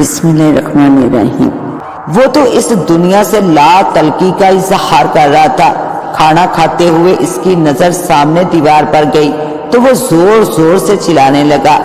بسم اللہ الرحمن الرحیم۔ وہ تو اس دنیا سے لا تلقی کا اظہار کر رہا تھا۔ کھانا کھاتے ہوئے اس کی نظر سامنے دیوار پر گئی تو وہ زور زور سے چلانے لگا،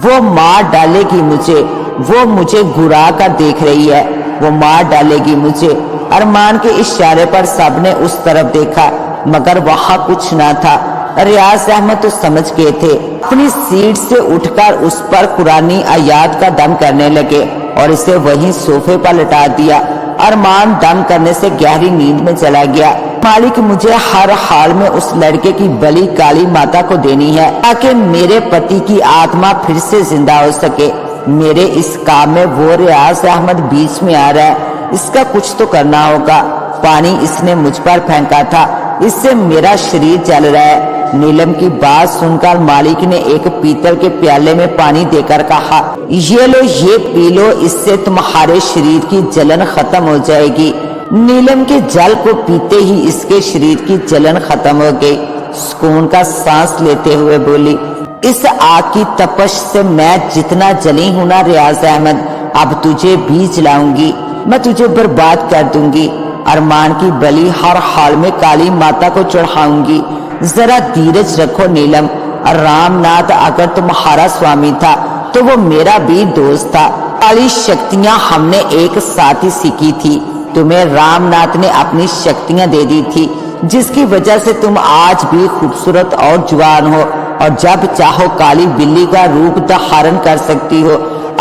وہ مار ڈالے گی مجھے، وہ مجھے گھرا کر دیکھ رہی ہے، وہ مار ڈالے گی مجھے۔ ارمان کے اشارے پر سب نے اس طرف دیکھا مگر وہاں کچھ نہ تھا۔ ریاض احمد تو سمجھ گئے تھے۔ اپنی سیٹ سے اٹھ کر اس پر قرآنی آیات کا دم کرنے لگے اور اسے وہیں صوفے پر لٹا دیا۔ ارمان دم کرنے سے گہری نیند میں چلا گیا۔ مالک مجھے ہر حال میں اس لڑکے کی بلی کالی ماتا کو دینی ہے تاکہ میرے پتی کی آتما پھر سے زندہ ہو سکے۔ میرے اس کام میں وہ ریاض احمد بیچ میں آ رہا ہے، اس کا کچھ تو کرنا ہوگا۔ پانی اس نے مجھ پر پھینکا تھا، اس سے میرا شریر جل رہا ہے۔ نیلم کی بات سن کر مالک نے ایک پیتل کے پیالے میں پانی دے کر کہا، یہ لو، یہ پی لو، اس سے تمہارے شریر کی جلن ختم ہو جائے گی۔ نیلم کے جل کو پیتے ہی اس کے شریر کی جلن ختم ہو گئی۔ سکون کا سانس لیتے ہوئے بولی، اس آگ کی تپش سے میں جتنا جلی ہوں نا ریاض احمد، اب تجھے بھی جلاؤں گی، میں تجھے برباد کر دوں گی۔ ارمان کی بلی ہر حال میں کالی ماتا کو چڑھاؤں گی۔ ذرا دھیرج رکھو نیلم، رام ناتھ اگر تمہارا سوامی تھا تو وہ میرا بھی دوست تھا۔ کالی شکتیاں ہم نے ایک ساتھ ہی سیکھی تھی۔ تمہیں رام ناتھ نے اپنی شکتیاں دے دی تھی جس کی وجہ سے تم آج بھی خوبصورت اور جوان ہو اور جب چاہو کالی بلی کا روپ دھارن کر سکتی ہو۔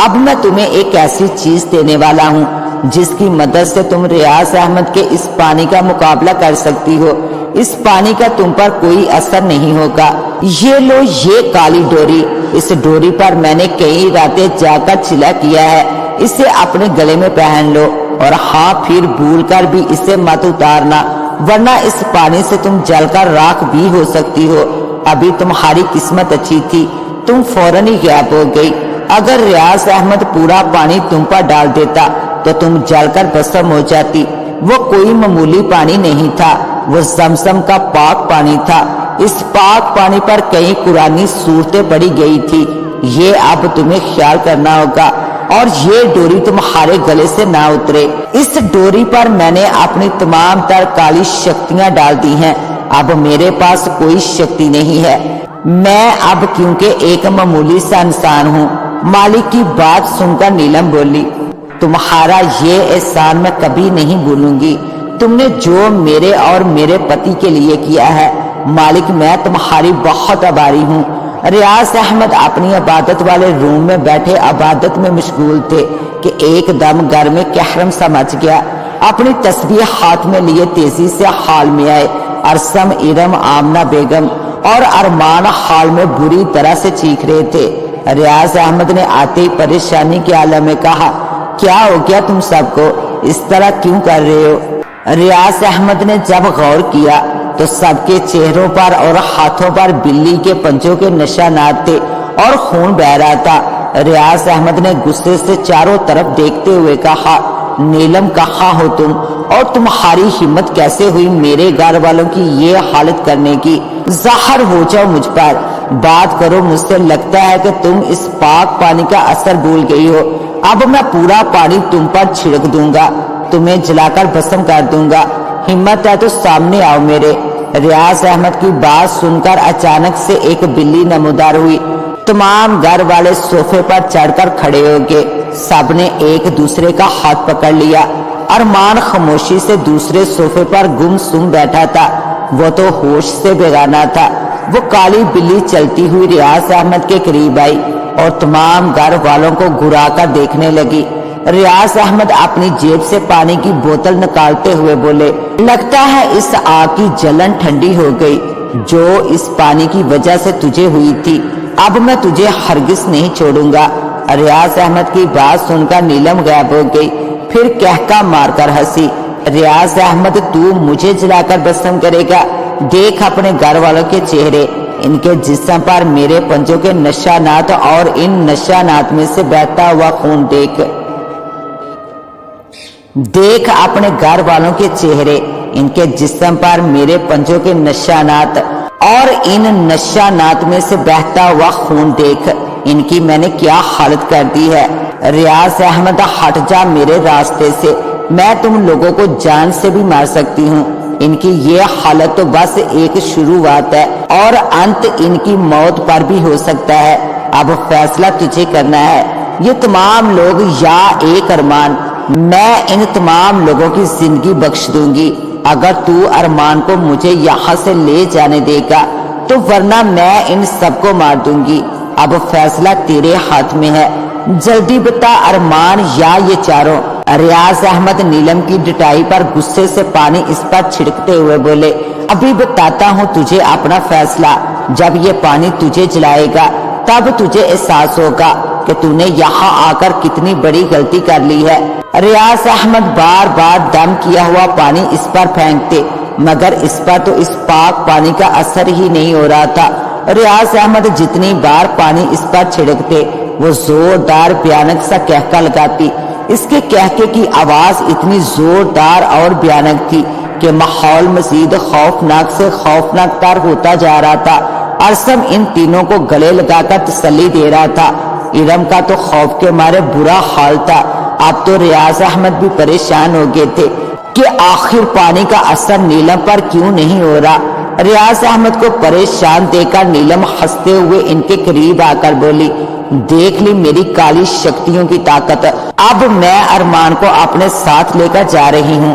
اب میں تمہیں ایک ایسی چیز دینے والا ہوں جس کی مدد سے تم ریاض احمد کے اس پانی کا مقابلہ کر سکتی ہو۔ اس پانی کا تم پر کوئی اثر نہیں ہوگا۔ یہ لو، یہ کالی ڈوری، اس ڈوری پر میں نے کئی راتیں جا کر چلا کیا ہے، اسے اپنے گلے میں پہن لو، اور ہاں پھر بھول کر بھی اسے مت اتارنا ورنہ اس پانی سے تم جل کر راکھ بھی ہو سکتی ہو۔ ابھی تمہاری قسمت اچھی تھی، تم فوراً ہی غائب ہو گئی۔ اگر ریاض احمد پورا پانی تم پر ڈال دیتا تو تم جل کر بھسم ہو جاتی۔ وہ کوئی معمولی پانی نہیں تھا، وہ زمزم کا پاک پانی تھا۔ اس پاک پانی پر کئی قرآنی صورتیں پڑھی گئی تھی۔ یہ اب تمہیں خیال کرنا ہوگا اور یہ ڈوری تمہارے گلے سے نہ اترے۔ اس ڈوری پر میں نے اپنی تمام تر کالی شکتیاں ڈال دی ہیں۔ اب میرے پاس کوئی شکتی نہیں ہے، میں اب کیونکہ ایک معمولی سا انسان ہوں۔ مالک کی بات سن کر نیلم بولی، تمہارا یہ احسان میں کبھی نہیں بھولوں گی، تم نے جو میرے اور میرے پتی کے لیے کیا ہے۔ مالک میں تمہاری بہت آباری ہوں۔ ریاض احمد اپنی عبادت والے روم میں بیٹھے عبادت میں مشغول تھے کہ ایک دم گھر میں قہرم سا مچ گیا۔ اپنی تسبیح ہاتھ میں لیے تیزی سے حال میں آئے۔ ارسم، ارم، آمنہ بیگم اور ارمان حال میں بری طرح سے چیخ رہے تھے۔ ریاض احمد نے آتے ہی پریشانی کے عالم میں کہا، کیا ہو گیا تم سب کو، اس طرح کیوں کر رہے ہو؟ ریاض احمد نے جب غور کیا تو سب کے چہروں پر اور ہاتھوں پر بلی کے پنجوں کے نشانات تھے اور خون بہ رہا تھا۔ ریاض احمد نے غصے سے چاروں طرف دیکھتے ہوئے کہا، نیلم کہاں ہو تم، اور تمہاری ہمت کیسے ہوئی میرے گھر والوں کی یہ حالت کرنے کی؟ ظاہر ہو جاؤ مجھ پر، بات کرو مجھ سے، لگتا ہے کہ تم اس پاک پانی کا اثر بھول گئی ہو۔ اب میں پورا پانی تم پر چھڑک دوں گا، تمہیں جلا کر بھسم کر دوں گا۔ ہمت ہے تو سامنے آؤ میرے۔ ریاض احمد کی بات سن کر اچانک سے ایک بلی نمودار ہوئی۔ تمام گھر والے صوفے پر چڑھ کر کھڑے ہو گئے۔ سب نے ایک دوسرے کا ہاتھ پکڑ لیا۔ ارمان خاموشی سے دوسرے صوفے پر گم سم بیٹھا تھا، وہ تو ہوش سے بیگانہ تھا۔ وہ کالی بلی چلتی ہوئی ریاض احمد کے قریب آئی اور تمام گھر والوں کو گھرا کر دیکھنے لگی۔ ریاض احمد اپنی جیب سے پانی کی بوتل نکالتے ہوئے بولے، لگتا ہے اس آگ کی جلن ٹھنڈی ہو گئی جو اس پانی کی وجہ سے تجھے ہوئی تھی۔ اب میں تجھے ہرگز نہیں چھوڑوں گا۔ ریاض احمد کی بات سن کر نیلم غائب ہو گئی، پھر کہکا مار کر ہنسی۔ ریاض احمد، تو مجھے جلا کر بھسم کرے گا؟ دیکھ اپنے گھر والوں کے چہرے، ان کے جسم پر میرے پنجوں کے نشانات اور ان نشانات میں سے بہتا ہوا خون دیکھ۔ دیکھ اپنے گھر والوں کے چہرے، ان کے جسم پر میرے پنجوں کے نشانات اور ان نشانات میں سے بہتا ہوا خون دیکھ۔ ان کی میں نے کیا حالت کر دی ہے۔ रियाज अहमद, हट जा मेरे रास्ते से, मैं तुम लोगों को जान से भी मार सकती हूँ। इनकी ये हालत तो बस एक शुरुआत है और अंत इनकी मौत पर भी हो सकता है। अब फैसला तुझे करना है, ये तमाम लोग या एक अरमान। मैं इन तमाम लोगों की जिंदगी बख्श दूंगी अगर तू अरमान को मुझे यहाँ से ले जाने देगा, तो वरना मैं इन सबको मार दूंगी। अब फैसला तेरे हाथ में है, जल्दी बता अरमान या ये चारों। रियाज अहमद नीलम की डटाई पर गुस्से से पानी इस पर छिड़कते हुए बोले, अभी बताता हूँ तुझे अपना फैसला। जब ये पानी तुझे जलाएगा तब तुझे एहसास होगा कि तूने यहाँ आकर कितनी बड़ी गलती कर ली है। रियाज अहमद बार बार दम किया हुआ पानी इस पर फेंकते, मगर इस पर तो इस पाक पानी का असर ही नहीं हो रहा था। रियाज अहमद जितनी बार पानी इस पर छिड़कते, वो जोरदार भयानक सा कहका लगाती। इसके कहके की आवाज इतनी जोरदार और भयानक थी कि माहौल मजीद खौफनाक से खौफनाक तर होता जा रहा था। अरसम इन तीनों को गले लगाकर तसल्ली दे रहा था। इरम का तो खौफ के मारे बुरा हाल था। अब तो रियाज अहमद भी परेशान हो गए थे कि आखिर पानी का असर नीलम पर क्यों नहीं हो रहा। रियाज अहमद को परेशान देखकर नीलम हंसते हुए इनके करीब आकर बोली, देख ली मेरी काली शक्तियों की ताकत। अब मैं अरमान को अपने साथ लेकर जा रही हूँ,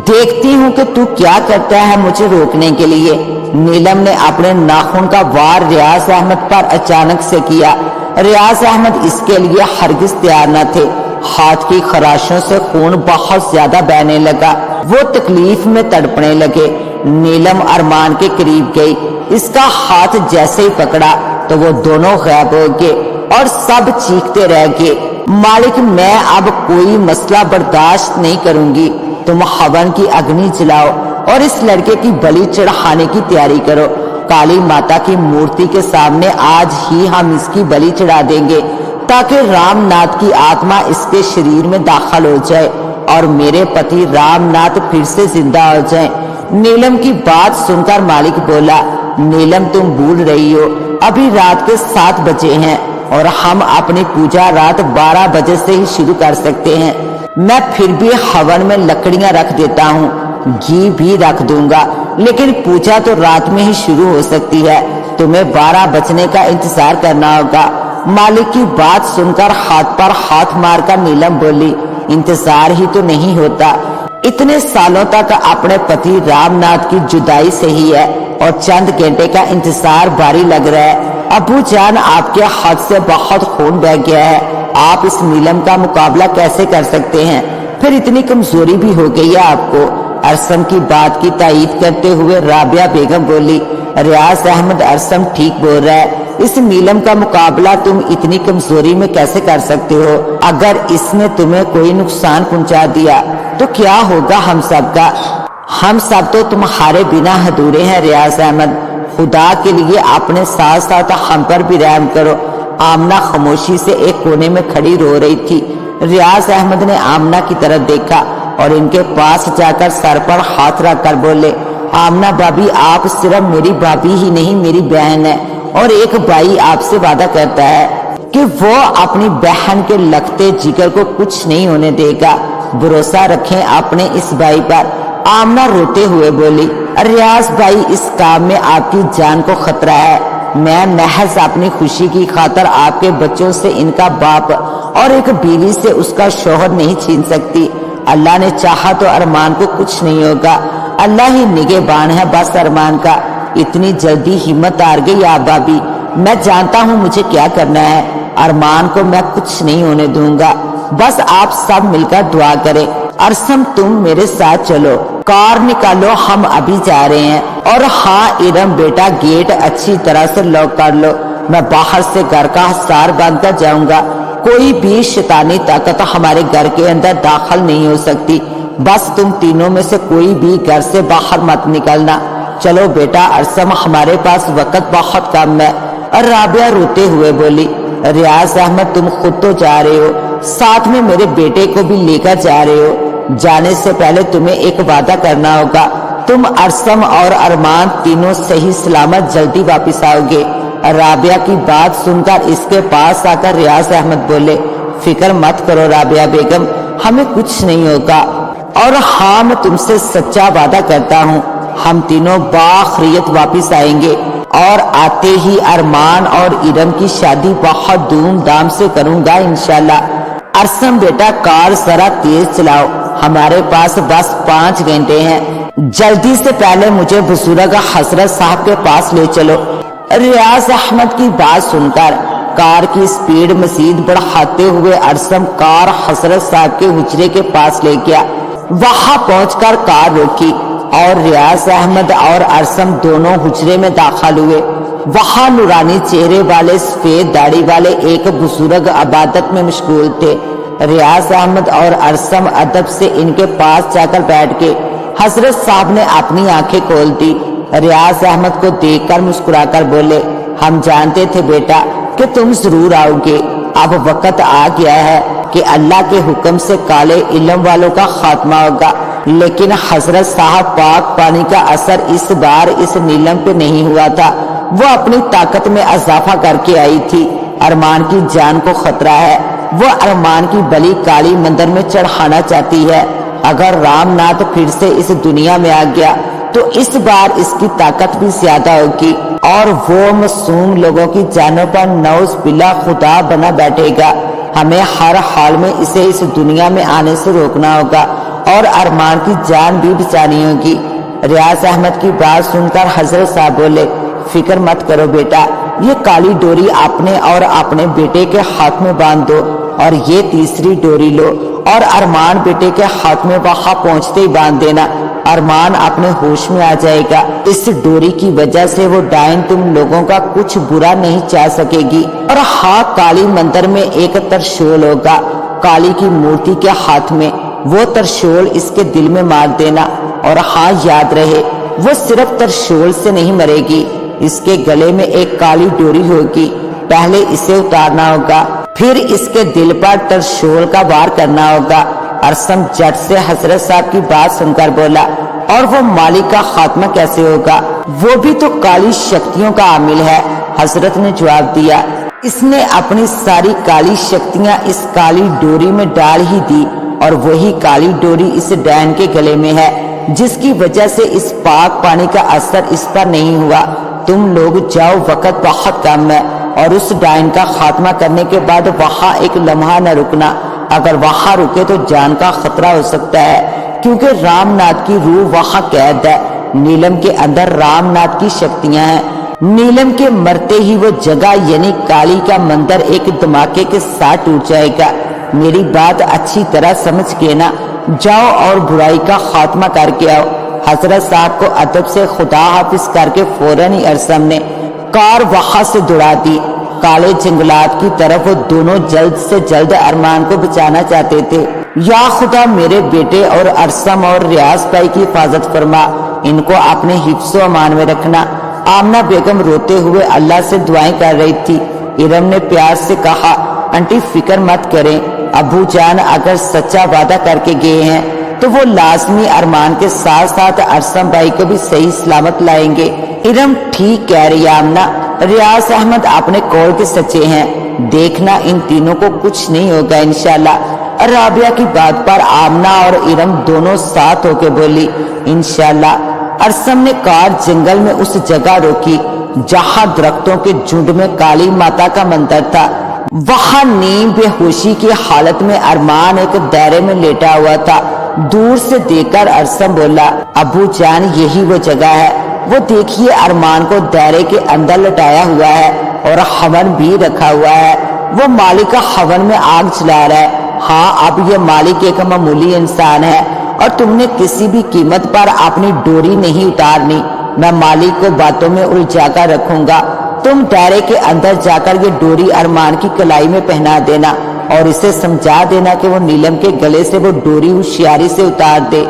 देखती हूँ कि तू क्या करता है मुझे रोकने के लिए। नीलम ने अपने नाखून का वार रियाज अहमद पर अचानक से किया। रियाज अहमद इसके लिए हरगिज तैयार न थे। हाथ की खराशों से खून बहुत ज्यादा बहने लगा। वो तकलीफ में तड़पने लगे। नीलम अरमान के करीब गई। इसका हाथ जैसे ही पकड़ा तो वो दोनों गायब हो गए और सब चीखते रह गए, मालिक मैं अब कोई मसला बर्दाश्त नहीं करूंगी। तुम हवन की अग्नि जलाओ और इस लड़के की बलि चढ़ाने की तैयारी करो। काली माता की मूर्ति के सामने आज ही हम इसकी बलि चढ़ा देंगे ताकि रामनाथ की आत्मा इसके शरीर में दाखिल हो जाए और मेरे पति रामनाथ फिर से जिंदा हो जाएं। नीलम की बात सुनकर मालिक बोला, नीलम तुम भूल रही हो, अभी रात के 7 बजे हैं और हम अपनी पूजा रात 12 बजे से ही शुरू कर सकते हैं। मैं फिर भी हवन में लकड़ियां रख देता हूँ, घी भी रख दूंगा, लेकिन पूजा तो रात में ही शुरू हो सकती है। तुम्हें 12 बजने का इंतजार करना होगा। मालिक की बात सुनकर हाथ पर हाथ मारकर नीलम बोली, इंतजार ही तो नहीं होता। इतने सालों तक अपने पति रामनाथ की जुदाई से ही है और चंद घंटे का इंतजार भारी लग रहा है। अबू जान आपके हाथ से बहुत खून बह गया है, आप इस नीलम का मुकाबला कैसे कर सकते हैं? फिर इतनी कमजोरी भी हो गई है आपको। अरसम की बात की तायीद करते हुए राबिया बेगम बोली, रियाज अहमद अरसम ठीक बोल रहा है, इस नीलम का मुकाबला तुम इतनी कमजोरी में कैसे कर सकते हो? अगर इसने तुम्हें कोई नुकसान पहुंचा दिया तो क्या होगा हम सब का? हम सब तो तुम्हारे बिना अधूरे हैं रियाज अहमद, खुदा के लिए अपने साथ साथ हम पर भी रहम करो। आमना खामोशी से एक कोने में खड़ी रो रही थी। रियाज अहमद ने आमना की तरफ देखा और इनके पास जाकर सर पर हाथ रखकर बोले, आमना भाभी आप सिर्फ मेरी भाभी ही नहीं मेरी बहन है और एक भाई आपसे वादा करता है कि वो अपनी बहन के लगते जिगर को कुछ नहीं होने देगा। भरोसा रखें अपने इस भाई पर। आमना रोते हुए बोली, रियाज भाई इस काम में आपकी जान को खतरा है। मैं महज अपनी खुशी की खातर आपके बच्चों से इनका बाप और एक बीवी से उसका शौहर नहीं छीन सकती। अल्लाह ने चाहा तो अरमान को कुछ नहीं होगा। अल्लाह ही निगहबान है बस अरमान का। इतनी जल्दी हिम्मत हार गई आप भाभी। मैं जानता हूँ मुझे क्या करना है। अरमान को मैं कुछ नहीं होने दूंगा। बस आप सब मिलकर दुआ करें। अरसम तुम मेरे साथ चलो, कार निकालो, हम अभी जा रहे हैं। और हाँ इरम बेटा गेट अच्छी तरह से लॉक कर लो। मैं बाहर से घर का हसार बांध कर जाऊंगा। कोई भी शैतानी ताकत हमारे घर के अंदर दाखिल नहीं हो सकती। बस तुम तीनों में से कोई भी घर से बाहर मत निकलना। चलो बेटा अरसम हमारे पास वक्त बहुत कम है। और राबिया रोते हुए बोली, रियाज अहमद तुम खुद तो जा रहे हो, साथ में मेरे बेटे को भी लेकर जा रहे हो। जाने से पहले तुम्हें एक वादा करना होगा, तुम अरसम और अरमान तीनों सही सलामत जल्दी वापस आओगे। राबिया की बात सुनकर इसके पास आकर रियाज अहमद बोले, फिक्र मत करो राबिया बेगम, हमें कुछ नहीं होगा। और हाँ, मैं तुमसे सच्चा वादा करता हूँ, हम तीनों बाखरियत वापस आएंगे और आते ही अरमान और इरम की शादी बहुत धूमधाम से करूंगा इंशाल्लाह। अरसम बेटा, कार जरा तेज चलाओ, हमारे पास बस 5 घंटे हैं। जल्दी से पहले मुझे बुजुर्ग हजरत साहब के पास ले चलो। रियाज अहमद की बात सुनकर कार की स्पीड मजीद बढ़ाते हुए अरसम कार हजरत साहब के हुजरे के पास ले गया। वहां पहुंचकर कार रोकी और रियाज अहमद और अरसम दोनों हुजरे में दाखिल हुए। वहां नूरानी चेहरे वाले सफेद दाढ़ी वाले एक बुजुर्ग इबादत में मशगूल थे। रियाज अहमद और अरसम अदब से इनके पास जाकर बैठ गए। हजरत साहब ने अपनी आंखें खोल दी। रियाज अहमद को देखकर मुस्कुराकर बोले, हम जानते थे बेटा कि तुम जरूर आओगे। अब वक्त आ गया है कि अल्लाह के हुक्म से काले इल्म वालों का खात्मा होगा। लेकिन हजरत साहब पाक पानी का असर इस बार इस नीलम पे नहीं हुआ था। वो अपनी ताकत में इजाफा करके आई थी। अरमान की जान को खतरा है। वो अरमान की बलि काली मंदिर में चढ़ाना चाहती है। अगर रामनाथ फिर से इस दुनिया में आ गया तो इस बार इसकी ताकत भी ज्यादा होगी और वो मासूम लोगों की जानों पर नौज बिल्ला खुदा बना बैठेगा। हमें हर हाल में इसे इस दुनिया में आने से रोकना होगा और अरमान की जान भी बचानी होगी। रियाज अहमद की बात सुनकर हजरत साहब बोले, फिक्र मत करो बेटा, ये काली डोरी अपने और अपने बेटे के हाथ में बांध दो और ये तीसरी डोरी लो और अरमान बेटे के हाथ में वहां पहुंचते ही बांध देना। अरमान अपने होश में आ जाएगा। इस डोरी की वजह से वो डायन तुम लोगों का कुछ बुरा नहीं चाह सकेगी। और हाँ, काली मंदिर में एक त्रिशूल होगा काली की मूर्ति के हाथ में। वो त्रिशूल इसके दिल में मार देना। और हाँ, याद रहे, वो सिर्फ त्रिशूल से नहीं मरेगी, इसके गले में एक काली डोरी होगी। पहले इसे उतारना होगा, फिर इसके दिल पर त्रिशूल का वार करना होगा। अरसम झट से हजरत साहब की बात सुनकर बोला, और वो मालिक का खात्मा कैसे होगा? वो भी तो काली शक्तियों का आमिल है। हजरत ने जवाब दिया, इसने अपनी सारी काली शक्तियां इस काली डोरी में डाल ही दी और वही काली डोरी इस डैन के गले में है, जिसकी वजह से इस पाक पानी का असर इस पर नहीं हुआ। तुम लोग जाओ, वक्त बहुत कम है और उस डायन का खात्मा करने के बाद वहां एक लम्हा न रुकना। अगर वहां रुके तो जान का खतरा हो सकता है, क्योंकि रामनाथ की रूह वहां कैद है। नीलम के अंदर रामनाथ की शक्तियां हैं। नीलम के मरते ही वो जगह यानी काली का मंदिर एक धमाके के साथ टूट जाएगा। मेरी बात अच्छी तरह समझ के ना, जाओ और बुराई का खात्मा करके आओ। हजरत साहब को अदब से खुदा हाफिज करके फौरन ही अरसम ने कार वहां से दौड़ा दी। काले जंगलात की तरफ वो दोनों जल्द से जल्द अरमान को बचाना चाहते थे। या खुदा, मेरे बेटे और अरसम और रियाज भाई की हिफाजत फरमा, इनको अपने हिफ्ज़ो अमान में रखना। आमना बेगम रोते हुए अल्लाह से दुआएं कर रही थी। इरम ने प्यार से कहा, आंटी फिक्र मत करें, अबू जान अगर सच्चा वादा करके गए हैं तो वो लाजमी अरमान के साथ साथ अरसम भाई को भी सही सलामत लाएंगे। इरम ठीक कह रही है आमना, रियाज अहमद अपने कौल के सच्चे हैं। देखना, इन तीनों को कुछ नहीं होगा इंशाल्लाह। राबिया की बात पर आमना और इरम दोनों साथ होके बोली, इंशाल्लाह। अरसम ने कार जंगल में उस जगह रोकी जहां दरख्तों के झुंड में काली माता का मंदिर था। वहां नीम बेहोशी की हालत में अरमान एक दायरे में लेटा हुआ था। दूर से देखकर अरसम बोला, अबू जान यही वो जगह है। वो देखिए, अरमान को दायरे के अंदर लटाया हुआ है और हवन भी रखा हुआ है। वो मालिक का हवन में आग जला रहा है। हाँ, अब ये मालिक एक मामूली इंसान है और तुमने किसी भी कीमत पर अपनी डोरी नहीं उतारनी। मैं मालिक को बातों में उलझा कर रखूंगा। तुम दायरे के अंदर जाकर ये डोरी अरमान की कलाई में पहना देना और इसे समझा देना कि वो नीलम के गले से वो डोरी होशियारी से उतार दे।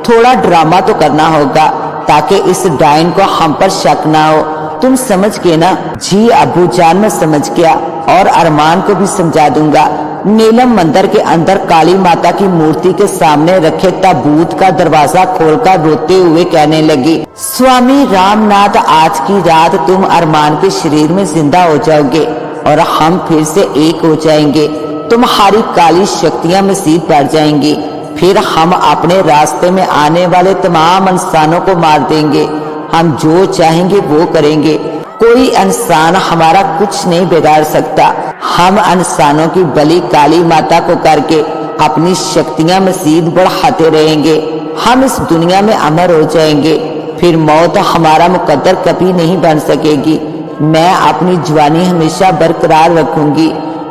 थोड़ा ड्रामा तो करना होगा ताकि इस डायन को हम पर शक ना हो। तुम समझ गए ना? जी अबू जान, मैं समझ गया और अरमान को भी समझा दूंगा। नीलम मंदिर के अंदर काली माता की मूर्ति के सामने रखे ताबूत का दरवाजा खोलकर रोते हुए कहने लगी, स्वामी रामनाथ, आज की रात तुम अरमान के शरीर में जिंदा हो जाओगे और हम फिर से एक हो जाएंगे। तुम्हारी काली शक्तियां मजीद बढ़ जाएंगी। फिर हम अपने रास्ते में आने वाले तमाम इंसानों को मार देंगे। हम जो चाहेंगे वो करेंगे। कोई इंसान हमारा कुछ नहीं बिगाड़ सकता। हम इंसानों की बलि काली माता को करके अपनी शक्तियां मजीद बढ़ाते रहेंगे। हम इस दुनिया में अमर हो जाएंगे। फिर मौत हमारा मुकद्दर कभी नहीं बन सकेगी। मैं अपनी जवानी हमेशा बरकरार रखूंगी।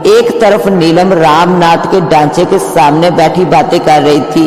एक तरफ नीलम रामनाथ के ढांचे के सामने बैठी बातें कर रही थी,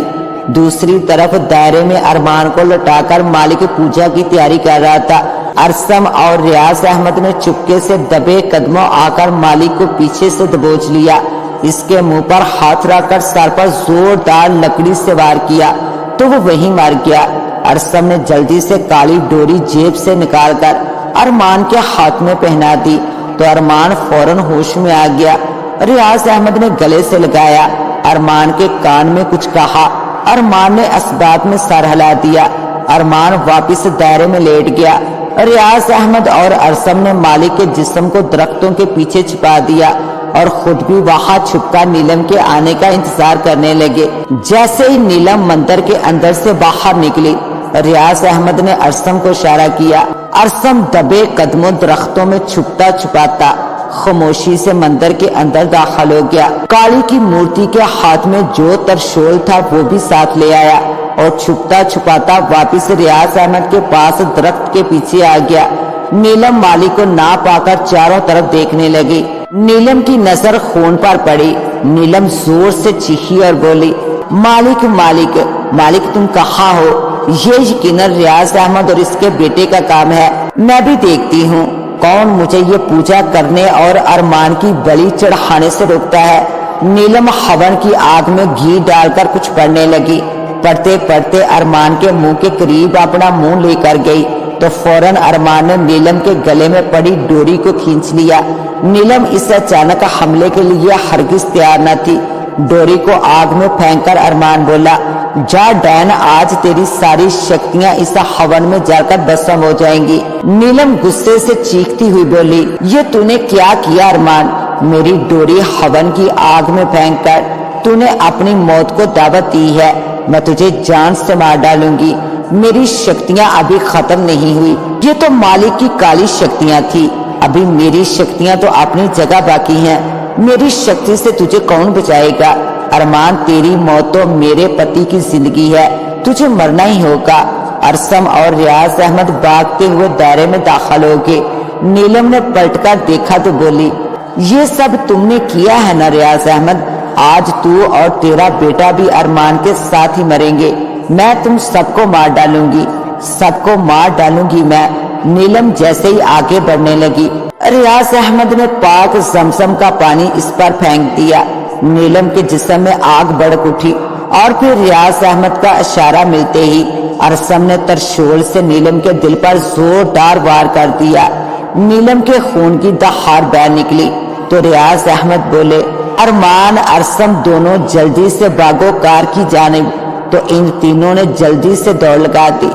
दूसरी तरफ दायरे में अरमान को लौटाकर मालिक पूजा की तैयारी कर रहा था। अरसम और रियाज अहमद ने चुपके से दबे कदमों आकर मालिक को पीछे से दबोच लिया। इसके मुंह पर हाथ रखकर सर पर जोरदार लकड़ी से वार किया तो वो वहीं मर गया। अरसम ने जल्दी से काली डोरी जेब से निकालकर अरमान के हाथ में पहना दी तो अरमान फौरन होश में आ गया। रियाज अहमद ने गले से लगाया, अरमान के कान में कुछ कहा। अरमान ने असबाब में सर हिला दिया। अरमान वापस दायरे में लेट गया। रियाज अहमद और अरसम ने मालिक के जिस्म को दरख्तों के पीछे छिपा दिया और खुद भी वहां छुपकर नीलम के आने का इंतजार करने लगे। जैसे ही नीलम मंदिर के अंदर से बाहर निकली, रियाज अहमद ने अरसम को इशारा किया। अरसम दबे कदमों दरख्तों में छुपता छुपाता खामोशी से मंदिर के अंदर दाखिल हो गया। काली की मूर्ति के हाथ में जो त्रिशूल था वो भी साथ ले आया और छुपता छुपाता वापिस रियाज अहमद के पास दरख्त के पीछे आ गया। नीलम मालिक को ना पाकर चारों तरफ देखने लगी। नीलम की नजर खून पर पड़ी। नीलम जोर से चीखी और बोली, मालिक मालिक मालिक, तुम कहाँ हो? ये यकीनन रियाज अहमद और इसके बेटे का काम है। मैं भी देखती हूँ कौन मुझे ये पूजा करने और अरमान की बलि चढ़ाने से रोकता है। नीलम हवन की आग में घी डालकर कुछ पढ़ने लगी। पढ़ते पढ़ते अरमान के मुंह के करीब अपना मुंह लेकर गई तो फौरन अरमान ने नीलम के गले में पड़ी डोरी को खींच लिया। नीलम इस अचानक हमले के लिए हरगिज तैयार न थी। डोरी को आग में फेंककर अरमान बोला, जा डैन, आज तेरी सारी शक्तियां इस हवन में जाकर भस्म हो जाएंगी। नीलम गुस्से से चीखती हुई बोली, ये तूने क्या किया अरमान? मेरी डोरी हवन की आग में फेंककर तूने अपनी मौत को दावत दी है। मैं तुझे जान से मार डालूंगी। मेरी शक्तियां अभी खत्म नहीं हुई। ये तो मालिक की काली शक्तियां थी। अभी मेरी शक्तियां तो अपनी जगह बाकी हैं। मेरी शक्ति से तुझे कौन बचाएगा? अरमान, तेरी मौत तो मेरे पति की जिंदगी है। तुझे मरना ही होगा। अरसम और रियाज अहमद भागते हुए दायरे में दाखिल हो गए। नीलम ने पलटकर देखा तो बोली, ये सब तुमने किया है ना रियाज अहमद? आज तू और तेरा बेटा भी अरमान के साथ ही मरेंगे। मैं तुम सबको मार डालूंगी, सबको मार डालूंगी मैं। नीलम जैसे ही आगे बढ़ने लगी, रियाज अहमद ने पाक जमजम का पानी इस पर फेंक दिया। नीलम के जिस्म में आग भड़क उठी और फिर रियाज अहमद का इशारा मिलते ही अरसम ने त्रिशूल से नीलम के दिल पर जोरदार वार कर दिया। नीलम के खून की दहाड़ बह निकली तो रियाज अहमद बोले, अरमान अरसम दोनों जल्दी से भागो कार की जानिब। तो इन तीनों ने जल्दी से दौड़ लगा दी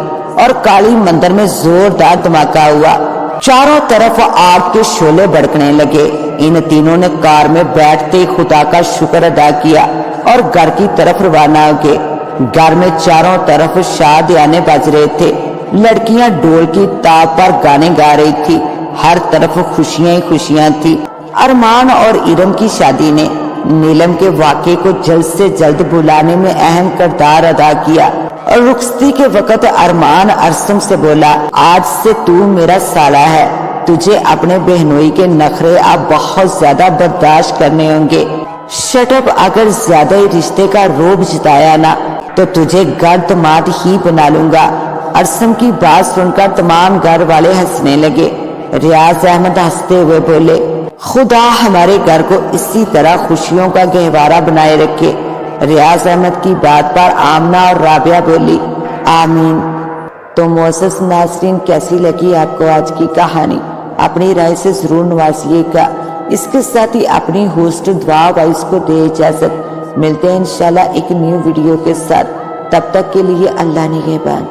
और काली मंदिर में जोरदार धमाका हुआ। चारों तरफ आग के शोले भड़कने लगे। इन तीनों ने कार में बैठते ही खुदा का शुक्र अदा किया और घर की तरफ रवाना हो गए। घर में चारों तरफ शादियाने बज रहे थे। लड़कियां ढोल की ताप पर गाने गा रही थी। हर तरफ खुशियां ही खुशियां थी। अरमान और इरम की शादी ने नीलम के वाक़े को जल्द से जल्द बुलाने में अहम किरदार अदा किया। और रुखसती के वक्त अरमान अरसम से बोला, आज से तू मेरा साला है। तुझे अपने बहनोई के नखरे अब बहुत ज्यादा बर्दाश्त करने होंगे। शटअप, अगर ज्यादा ही रिश्ते का रोब जताया ना तो तुझे गर्द माद ही बना लूंगा। अरसम की बात सुनकर तमाम घर वाले हंसने लगे। रियाज अहमद हंसते हुए बोले, खुदा हमारे घर को इसी तरह खुशियों का गहवारा बनाए रखे। रियाज अहमद की बात पर आमना और राबिया बोली, आमीन। तो मोअज़्ज़ज़ नाज़रीन, कैसी लगी आपको आज की कहानी? अपनी राय से जरूर नवाजिएगा। इसके साथ ही अपनी होस्ट दुआ वाइस को दे इजाजत। मिलते हैं इंशाल्लाह एक न्यू वीडियो के साथ। तब तक के लिए अल्लाह निगहबान।